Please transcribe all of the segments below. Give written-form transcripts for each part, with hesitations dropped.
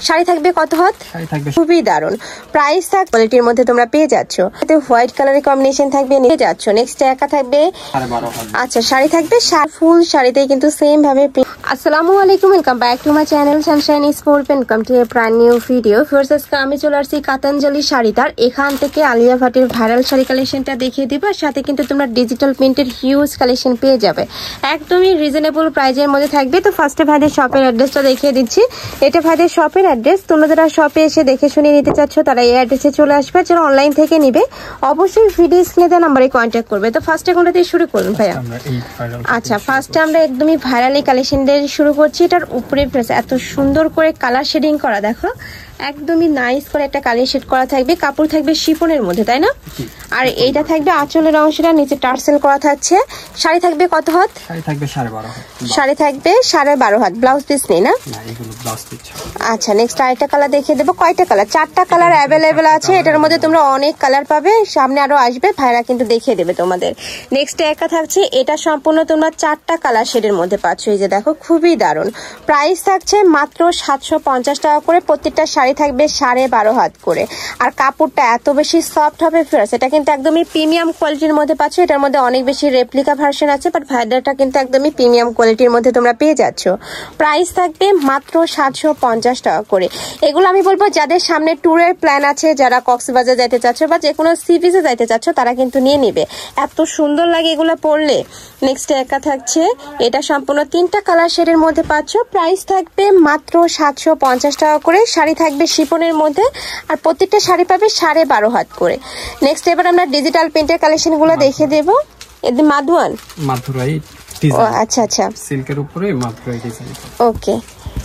শাড়ি থাকবে কত হাত? খুবই দারুন প্রাইস থাক কোয়ালিটির মধ্যে তোমরা পেয়ে যাচ্ছ। এতে হোয়াইট কালারের কম্বিনেশন থাকবে নিয়ে যাচ্ছ। নেক্সট একা থাকবে আচ্ছা শাড়ি থাকবে ফুল শাড়িতেই কিন্তু সেম ভাবে। আসসালামু আলাইকুম, welcome back to my channel Sunshine sport, welcome to A brand new video. First আজকে আমি চলে আসছি কাতাঞ্জলি শাড়িটার এখান থেকে আলিয়া ভাটের ভাইরাল শাড়ি কালেকশনটা দেখিয়ে দিব। আর সাথে কিন্তু তোমরা ডিজিটাল প্রিন্টের হিউজ কালেকশন পেয়ে যাবে একদমই রিজনেবল প্রাইজের মধ্যে থাকবে। তো ফার্স্টে ভাইদের শপের অ্যাড্রেসটা দেখিয়ে দিচ্ছি। এটা ভাইদের শপের অ্যাড্রেস। তোমরা যারা শপে এসে দেখে শুনে নিতে চাচ্ছ তারা এই অ্যাড্রেসে চলে আসবে। যারা অনলাইন থেকে নিবে অবশ্যই ভিডিও স্ক্রিনে দেওয়া নাম্বারে কন্ট্যাক্ট করবে। তো ফার্স্টে কোনটা দিয়ে শুরু করুন ভাইয়া? আচ্ছা ফার্স্টে আমরা একদমই ভাইরাল এই কালেকশন দিয়ে শুরু করছি। এটার উপরে এত সুন্দর করে কালার শেডিং করা, দেখো একদমই নাইস করে একটা কালার শেড করা থাকবে। কাপড় থাকবে শিফনের মধ্যে, তাই না? আর এইটা থাকবে আঁচলের অংশটা নিচে টার্সেল করা থাকছে। শাড়ি থাকবে কত হাত? শাড়ি থাকবে 12.5 হাত। শাড়ি থাকবে 12.5 হাত। ব্লাউজ পিস নেই না? আচ্ছা নেক্সট আরেকটা কালার দেখিয়ে দেবো। কয়টা কালার? 4টা কালার অ্যাভেলেবেল আছে। এটার মধ্যে তোমরা অনেক কালার পাবে, সামনে আরো আসবে, ভাইরা কিন্তু দেখিয়ে দেবে তোমাদের। নেক্সট একা থাকছে, এটা সম্পূর্ণ তোমরা 4টা কালার শেডের মধ্যে পাচ্ছ। এই যে দেখো খুবই দারুন। প্রাইস থাকছে মাত্র 750 টাকা করে। প্রত্যেকটা শাড়ি থাকবে 12.5 হাত করে। আর কাপড়টা এত বেশি সফট হবে ফ্রেন্ডস, এটা কিন্তু একদমই প্রিমিয়াম কোয়ালিটির মধ্যে পাচ্ছ। এটার মধ্যে অনেক বেশি রেপ্লিকা ভার্সন আছে, বাট ভাইডারটা কিন্তু একদমই প্রিমিয়াম কোয়ালিটির মধ্যে তোমরা পেয়ে যাচ্ছ। প্রাইস থাকবে মাত্র 750 টাকা করে। এগুলো আমি বলবো যাদের সামনে ট্যুরের প্ল্যান আছে, যারা কক্সবাজার যাইতে চাচ্ছ বা যে কোনো সি বিচে যাইতে চাচ্ছ তারা কিন্তু নিয়ে নিবে, এত সুন্দর লাগে এগুলো পরলে। নেক্সট একা থাকছে, এটা সম্পূর্ণ 3টা কালার শেডের মধ্যে পাচ্ছ। প্রাইস থাকবে মাত্র 750 টাকা করে। শাড়ি থাকবে শিফনের মধ্যে, আর প্রত্যেকটা শাড়ি পাবে 12.5 হাত করে। নেক্সট এবার আমরা ডিজিটাল প্রিন্টের কালেকশন গুলো দেখিয়ে দেবো। এদের মাধুরাই আচ্ছা আচ্ছা সিল্কের উপরে মাধুরাই ডিজাইন। ওকে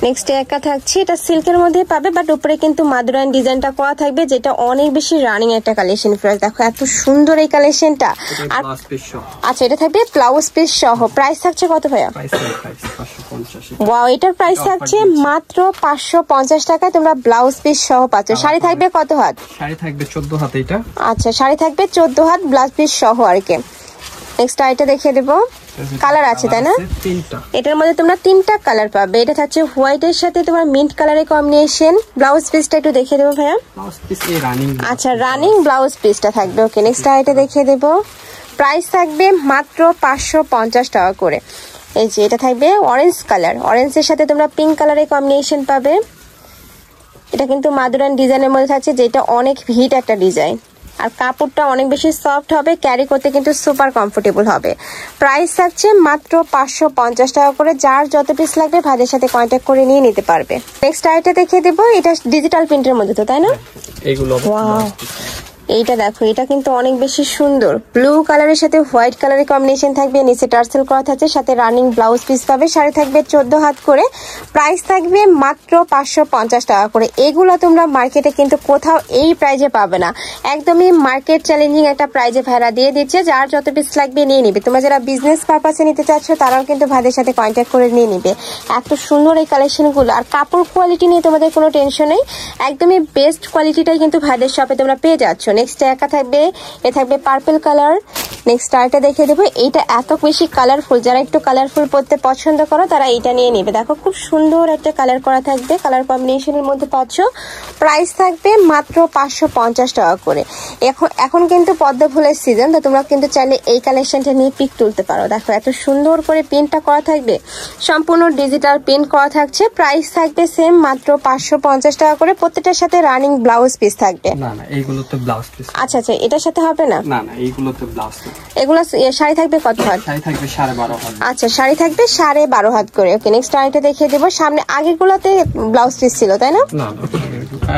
নেক্সট একা থাকছে, এটা সিল্কের মধ্যে পাবে, বাট উপরে কিন্তু মাধুরাই ডিজাইনটা করা থাকবে, যেটা অনেক বেশি রানিং একটা কালেকশন। ফ্রেন্ডস দেখো এত সুন্দর এই কালেকশনটা। আর আচ্ছা এটা থাকবে ব্লাউজ পিস সহ। প্রাইস থাকছে কত ভাইয়া? ওয়াও, এটার প্রাইস থাকছে মাত্র 550 টাকায় তোমরা ব্লাউজ পিস সহ পাচ্ছ। শাড়ি থাকবে কত হাত? শাড়ি থাকবে 14 হাত। এটা আচ্ছা শাড়ি থাকবে 14 হাত ব্লাউজ পিস সহ আর কি। নেক্সট আইটা দেখিয়ে দেবো। কালার আছে তাই না? এটার মধ্যে তোমরা 3টা কালার পাবে। এটা থাকছে হোয়াইটের সাথে তোমার মিন্ট কালারের কম্বিনেশন। ব্লাউজ পিসটা একটু দেখিয়ে দেবো ভাইয়া। আচ্ছা রানিং ব্লাউজ পিসটা থাকবে। ওকে নেক্সট আইটা দেখিয়ে দেবো। প্রাইস থাকবে মাত্র 550 টাকা করে। এই যে এটা থাকবে অরেঞ্জ কালার, অরেঞ্জের সাথে তোমরা পিঙ্ক কালারের কম্বিনেশন পাবে। এটা কিন্তু মাধুরান ডিজাইনের মধ্যে থাকছে, যেটা অনেক হিট একটা ডিজাইন। আর কাপড়টা অনেক বেশি সফট হবে, ক্যারি করতে কিন্তু সুপার কমফোর্টেবল হবে। প্রাইস থাকছে মাত্র 550 টাকা করে। যার যত পিস লাগবে ভাইদের সাথে কন্ট্যাক্ট করে নিয়ে নিতে পারবে। নেক্সট আইটা দেখিয়ে দেবো। এটা ডিজিটাল প্রিন্টের মধ্যে তো, তাই না? এইটা দেখো, এটা কিন্তু অনেক বেশি সুন্দর। ব্লু কালারের সাথে হোয়াইট কালারের কম্বিনেশন থাকবে, নিচে টার্সেল করা থাকছে, সাথে রানিং ব্লাউজ পিস পাবে। শাড়ি থাকবে 14 হাত করে। প্রাইস থাকবে মাত্র 550 টাকা করে। এগুলো তোমরা মার্কেটে কিন্তু কোথাও এই প্রাইজে পাবে না, একদমই মার্কেট চ্যালেঞ্জিং একটা প্রাইজে ভাইরা দিয়ে দিচ্ছে। যার যত পিস লাগবে নিয়ে নিবে। তোমরা যারা বিজনেস পারপাসে নিতে চাচ্ছ তারাও কিন্তু ভাইদের সাথে কন্ট্যাক্ট করে নিয়ে নিবে। এত সুন্দর এই কালেকশনগুলো। আর কাপড় কোয়ালিটি নিয়ে তোমাদের কোনো টেনশন নেই, একদমই বেস্ট কোয়ালিটিটাই কিন্তু ভাইদের শপে তোমরা পেয়ে যাচ্ছ। নেক্সট একা থাকবে, এ থাকবে পার্পল কালার। নেক্সট আরেকটা দেখিয়ে দেবো। এইটা এত বেশি কালারফুল, যারা একটু কালারফুল পরতে পছন্দ করো তারা এইটা নিয়ে নেবে। দেখো খুব সুন্দর একটা কালার করা থাকবে, কালার কম্বিনেশনের মধ্যে পাচ্ছ। প্রাইস থাকবে মাত্র 550 টাকা করে। এখন কিন্তু পদ্ম ফুলের সিজন, তো তোমরা কিন্তু চাইলে এই কালেকশনটা নিয়ে পিক তুলতে পারো। দেখো এত সুন্দর করে প্রিন্টটা করা থাকবে, সম্পূর্ণ ডিজিটাল প্রিন্ট করা থাকছে। প্রাইস থাকবে সেম মাত্র 550 টাকা করে। প্রত্যেকটার সাথে রানিং ব্লাউজ পিস থাকবে। না না এইগুলো তো ব্লাউজ পিস। আচ্ছা আচ্ছা এটার সাথে হবে না? না না এইগুলো তো ব্লাউজ। এগুলো শাড়ি থাকবে কত হাত? শাড়ি থাকবে 12.5 হাত। আচ্ছা শাড়ি থাকবে 12.5 হাত করে। ওকে নেক্সট আরেকটা দেখিয়ে দেবো। সামনে আগেগুলোতে ব্লাউজ পিস ছিল তাই না? না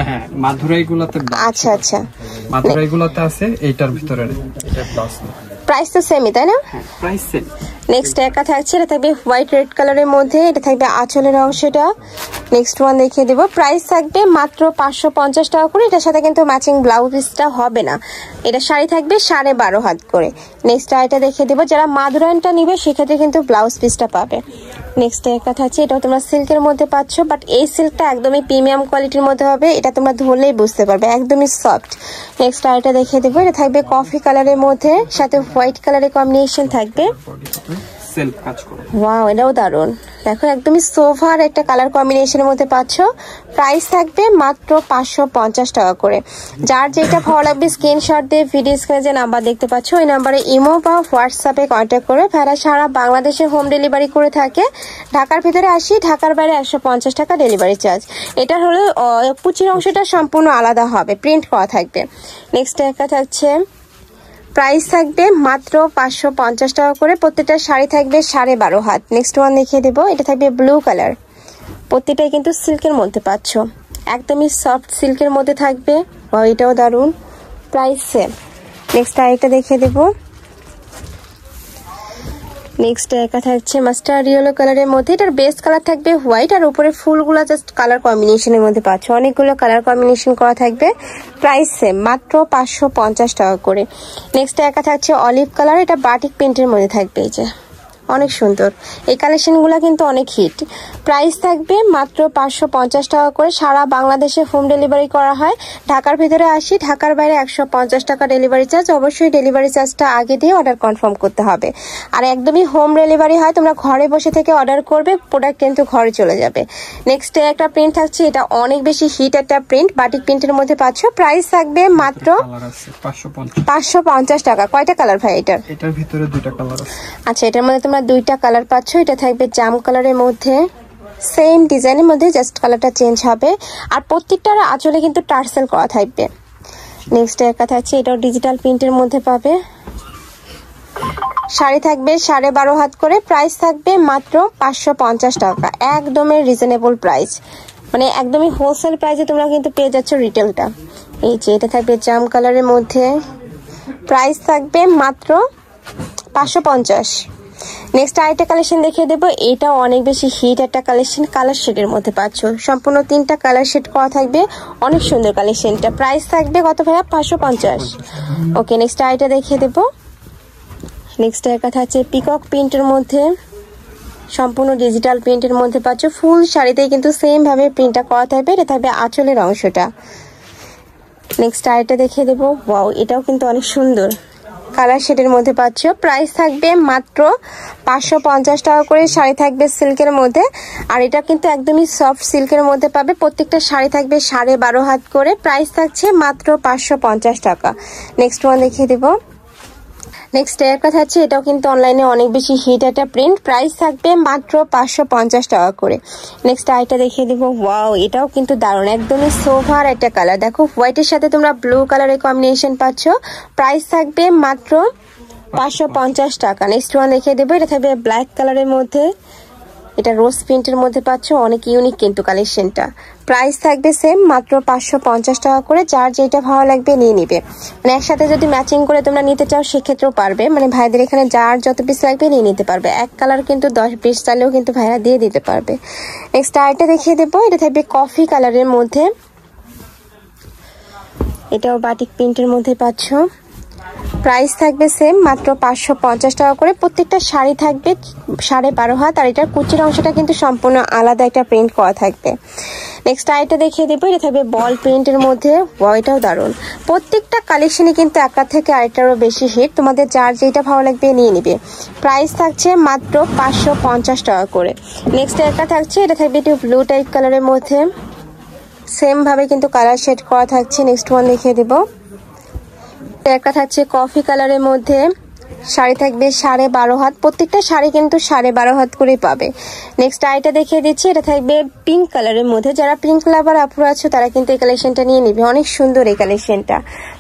হ্যাঁ মাধুরাইগুলোতে। আচ্ছা আচ্ছা মাধুরাইগুলোতে আছে, এইটার ভিতরে এটা ব্লাউজ। প্রাইস তো সেমই তাই না? হ্যাঁ প্রাইস সেম। নেক্সট একা থাকছে, এটা থাকবে হোয়াইট রেড কালারের মধ্যে। এটা থাকবে আঁচলের অংশটা। নেক্সট ওয়ান দেখিয়ে দেবো। প্রাইস থাকবে মাত্র 550 টাকা করে। এটার সাথে কিন্তু ম্যাচিং ব্লাউজ পিসটা হবে না। এটা শাড়ি থাকবে 12.5 হাত করে। নেক্সট আইটা দেখিয়ে দেবো। যারা মাধুরানটা নিবে সেক্ষেত্রে কিন্তু ব্লাউজ পিসটা পাবে। নেক্সট একা থাকছে, এটাও তোমরা সিল্কের মধ্যে পাচ্ছ, বাট এই সিল্কটা একদমই প্রিমিয়াম কোয়ালিটির মধ্যে হবে। এটা তোমরা ধরলেই বুঝতে পারবে, একদমই সফট। নেক্সট আইটা দেখিয়ে দেবো। এটা থাকবে কফি কালারের মধ্যে, সাথে হোয়াইট কালারের কম্বিনেশন থাকবে। সেলফ কাজ করা। ওয়াও, এটাও দারুন। দেখো একদমই সোভার একটা কালার কম্বিনেশনের মধ্যে পাচ্ছ। প্রাইস থাকবে মাত্র 550 টাকা করে। যার যেটা ভালো লাগবে স্ক্রিনশট দিয়ে ভিডিও স্ক্রিনে যে নাম্বার দেখতে পাচ্ছ ওই নাম্বারে ইমো বা হোয়াটসঅ্যাপে কন্ট্যাক্ট করে ভাইরা সারা বাংলাদেশে হোম ডেলিভারি করে থাকে। ঢাকার ভিতরে 80, ঢাকার বাইরে 150 টাকা ডেলিভারি চার্জ। এটা হলো কুচির অংশটা সম্পূর্ণ আলাদা হবে, প্রিন্ট করা থাকবে। নেক্সট একটা থাকছে, প্রাইস থাকবে মাত্র 550 টাকা করে। প্রত্যেকটা শাড়ি থাকবে 12.5 হাত। নেক্সট ওয়ান দেখিয়ে দেবো, এটা থাকবে ব্লু কালার। প্রত্যেকটাই কিন্তু সিল্কের মধ্যে পাচ্ছ, একদমই সফট সিল্কের মধ্যে থাকবে। এটাও দারুন, প্রাইস সেম। নেক্সট আরেকটা দেখিয়ে দেবো। নেক্সট একা থাকছে মাস্টার্ড ইয়েলো কালারের মধ্যে। এটার বেস কালার থাকবে হোয়াইট, আর উপরে ফুলগুলো জাস্ট কালার কম্বিনেশনের মধ্যে পাচ্ছ। অনেকগুলো কালার কম্বিনেশন করা থাকবে। প্রাইস সেম, মাত্র 550 টাকা করে। নেক্সট একা থাকছে অলিভ কালার। এটা বাটিক প্রিন্টের মধ্যে থাকবে। এই যে অনেক সুন্দর, এই কালেকশনগুলো কিন্তু অনেক হিট। প্রাইস থাকবে মাত্র 550 টাকা করে। সারা বাংলাদেশে হোম ডেলিভারি করা হয়। ঢাকার ভিতরে 80, ঢাকার বাইরে 150 টাকা ডেলিভারি চার্জ। অবশ্যই ডেলিভারি চার্জটা আগে দিয়ে অর্ডার কনফার্ম করতে হবে। আর একদমই হোম ডেলিভারি হয়, তোমরা ঘরে বসে থেকে অর্ডার করবে, প্রোডাক্ট কিন্তু ঘরে চলে যাবে। নেক্সট একটা প্রিন্ট থাকছে, এটা অনেক বেশি হিট একটা প্রিন্ট, বাটিক প্রিন্টের মধ্যে পাচ্ছ। প্রাইস থাকবে মাত্র 550 টাকা। কয়টা কালার ভাই এটার? এটার ভিতরে দুটো কালার আছে। আচ্ছা, এটার মধ্যে তোমরা দুইটা কালার পাচ্ছ। এটা থাকবে জাম কালারের মধ্যে, সেম ডিজাইনের মধ্যে, জাস্ট কালারটা চেঞ্জ হবে। আর প্রত্যেকটার আঁচলে কিন্তু টার্সেল করা থাকবে। নেক্সট একটা থাকছে, এটাও ডিজিটাল প্রিন্টের মধ্যে পাবে। শাড়ি থাকবে 12.5 হাত করে। প্রাইস থাকবে মাত্র 550 টাকা। একদমই রিজনেবল প্রাইস, মানে একদমই হোলসেল প্রাইসে তোমরা কিন্তু পেয়ে যাচ্ছ রিটেলটা। এই যে এটা থাকবে জাম কালারের মধ্যে। প্রাইস থাকবে মাত্র 550। নেক্সট আরেকটা কালেকশন দেখিয়ে দেবো। এটাও অনেক বেশি হিট একটা কালেকশন, কালার শেডের মধ্যে পাচ্ছ। সম্পূর্ণ 3টা কালার শেড করা থাকবে। অনেক সুন্দর কালেকশনটা। প্রাইস থাকবে কত ভাইয়া? 550। ওকে, নেক্সট আরেকটা দেখিয়ে দেবো। নেক্সট এর কথা হচ্ছে পিকক প্রিন্টের মধ্যে, সম্পূর্ণ ডিজিটাল প্রিন্টের মধ্যে পাচ্ছ। ফুল শাড়িতেই কিন্তু সেম ভাবে প্রিন্টটা করা থাকবে। এটা থাকবে আঁচলের অংশটা। নেক্সট আরেকটা দেখিয়ে দেবো। ওয়াও, এটাও কিন্তু অনেক সুন্দর কালার শেডের মধ্যে পাচ্ছ। প্রাইস থাকবে মাত্র 550 টাকা করে। শাড়ি থাকবে সিল্কের মধ্যে, আর এটা কিন্তু একদমই সফট সিল্কের মধ্যে পাবে। প্রত্যেকটা শাড়ি থাকবে 12.5 হাত করে। প্রাইস থাকছে মাত্র 550 টাকা। নেক্সট ওয়ান দেখিয়ে দেবো। নেক্সট এর কথা হচ্ছে, এটাও কিন্তু অনলাইনে অনেক বেশি হিট একটা প্রিন্ট। প্রাইস থাকবে মাত্র 550 টাকা করে। নেক্সট আইটা দেখিয়ে দিব। ওয়াও, এটাও কিন্তু দারুণ, একদমই সোভার একটা কালার। দেখো হোয়াইটের সাথে তোমরা ব্লু কালারের কম্বিনেশন পাচ্ছ। প্রাইস থাকবে মাত্র 550 টাকা। নেক্সট ওয়ান দেখিয়ে দেবো। এটা থাকবে ব্ল্যাক কালারের মধ্যে, এটা রোজ প্রিন্টের মধ্যে পাচ্ছ। অনেক ইউনিক কিন্তু কালেকশনটা। প্রাইস থাকবে সেম, মাত্র 550 টাকা করে। যার যেটা ভালো লাগবে নিয়ে নিবে। মানে একসাথে যদি ম্যাচিং করে তোমরা নিতে চাও সেক্ষেত্রেও পারবে। মানে ভাইদের এখানে যার যত পিস লাগবে নিয়ে নিতে পারবে। এক কালার কিন্তু 10 পিস চাইলেও কিন্তু ভাইরা দিয়ে দিতে পারবে। নেক্সট আরেকটা দেখিয়ে দেবো। এটা থাকবে কফি কালারের মধ্যে, এটাও বাটিক প্রিন্টের মধ্যে পাচ্ছ। প্রাইস থাকবে সেম, মাত্র 550 টাকা করে। প্রত্যেকটা শাড়ি থাকবে 12.5 হাত, আর এটার কুচির অংশটা কিন্তু সম্পূর্ণ আলাদা একটা প্রিন্ট করা থাকবে। নেক্সট আইটা দেখিয়ে দেবো। এটা থাকবে বল প্রিন্টের মধ্যে। এটাও দারুণ। প্রত্যেকটা কালেকশনে কিন্তু একটা থেকে আরেকটারও বেশি হিট। তোমাদের যার যেটা ভালো লাগবে নিয়ে নিবে। প্রাইস থাকছে মাত্র 550 টাকা করে। নেক্সট একটা থাকছে, এটা থাকবে একটু ব্লু টাইপ কালারের মধ্যে, সেম ভাবে কিন্তু কালার শেড করা থাকছে। নেক্সট ওয়ান দেখিয়ে দেবো। একটা থাকছে কফি কালারের মধ্যে, শাড়ি থাকবে 12.5 হাত। প্রত্যেকটা শাড়ি কিন্তু 12.5 হাত করেই পাবে। নেক্সট আইটা দেখিয়ে দিচ্ছি। এটা থাকবে পিঙ্ক কালারের মধ্যে। যারা পিঙ্ক লাভার আপুরা আছো তারা কিন্তু এই কালেকশনটা নিয়ে নিবে। অনেক সুন্দর এই কালেকশনটা।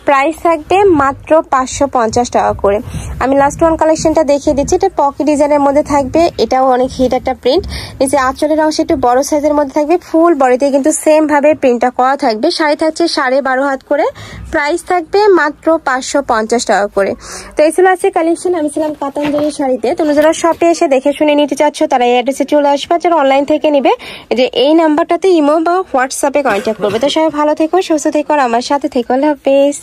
প্রাইস থাকবে মাত্র 550 টাকা করে। আমি লাস্ট ওয়ান কালেকশনটা দেখিয়ে দিচ্ছি। এটা পকি ডিজাইনের মধ্যে থাকবে। এটাও অনেক হিট একটা প্রিন্ট। নিচে আঁচলের অংশ একটু বড় সাইজের মধ্যে থাকবে। ফুল বডিতে কিন্তু সেম ভাবে প্রিন্টটা করা থাকবে। শাড়ি থাকছে 12.5 হাত করে। প্রাইস থাকবে মাত্র 550 টাকা করে। তো এই ছিল আছে কালেকশন। আমি ছিলাম কাতাঞ্জলি শাড়িতে। তোমরা যারা শপে এসে দেখে শুনে নিতে চাচ্ছ তারা এই অ্যাড্রেসে চলে আসবে। যারা অনলাইন থেকে নিবে যে এই নাম্বারটাতে ইমো বা হোয়াটসঅ্যাপে কন্ট্যাক্ট করবে। তো সবাই ভালো থেকো, সুস্থ থেকো, আর আমার সাথে থেকো। আল্লাহ হাফেজ।